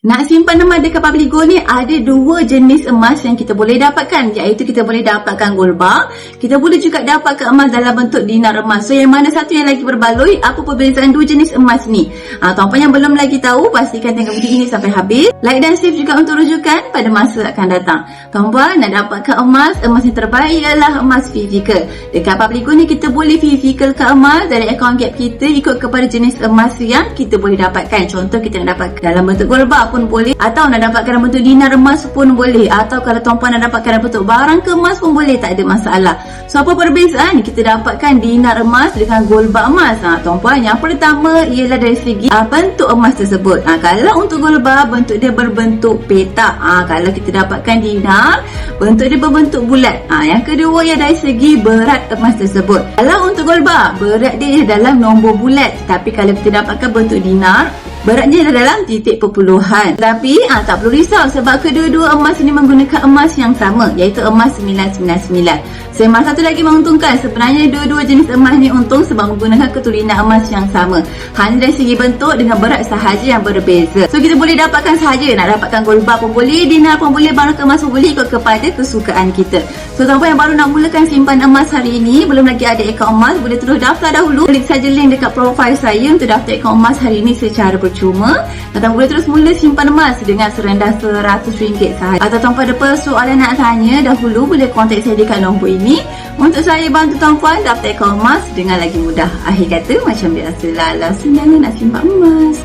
Nak simpan emas dekat Public Gold ni ada dua jenis emas yang kita boleh dapatkan, iaitu kita boleh dapatkan gold bar, kita boleh juga dapatkan emas dalam bentuk dinar emas. So yang mana satu yang lagi berbaloi, apa perbezaan dua jenis emas ni? Tuan-puan yang belum lagi tahu, pastikan tengok video ini sampai habis. Like dan save juga untuk rujukan pada masa akan datang. Tuan-puan nak dapatkan emas yang terbaik ialah emas fizikal. Dekat Public Gold ni kita boleh fizikalkan emas dari akaun gap kita ikut kepada jenis emas yang kita boleh dapatkan. Contoh kita nak dapatkan dalam bentuk gold bar pun boleh, atau nak dapatkan dalam bentuk dinar emas pun boleh, atau kalau tuan-puan nak dapatkan dalam bentuk barang kemas pun boleh, tak ada masalah. So apa perbezaan kita dapatkan dinar emas dengan gold bar emas? Tuan-puan, yang pertama ialah dari segi bentuk emas tersebut. Kalau untuk gold bar, bentuk dia berbentuk petak. Kalau kita dapatkan dinar, bentuk dia berbentuk bulat. Yang kedua ialah dari segi berat emas tersebut. Kalau untuk gold bar, berat dia dalam nombor bulat, tapi kalau kita dapatkan bentuk dinar, beratnya dalam titik perpuluhan. Tapi tak perlu risau sebab kedua-dua emas ini menggunakan emas yang sama, iaitu emas 999. So yang satu lagi menguntungkan, sebenarnya dua-dua jenis emas ni untung sebab menggunakan ketulinan emas yang sama. Hanya dari segi bentuk dengan berat sahaja yang berbeza. So kita boleh dapatkan sahaja, nak dapatkan gold bar pun boleh, dinar pun boleh, barang kemas pun boleh, ikut kepada kesukaan kita. So tuan-puan yang baru nak mulakan simpan emas hari ini, belum lagi ada akaun emas, boleh terus daftar dahulu. Klik saja link dekat profile saya untuk daftar akaun emas hari ini secara percuma. Dan boleh terus mula simpan emas dengan serendah RM100 sahaja. Atau tuan-puan ada persoalan nak tanya dahulu, boleh kontak saya dekat nombor ini untuk saya bantu tuan-puan daftar akaun emas dengan lagi mudah. Akhir kata, macam biasalah, senang nak simpan emas.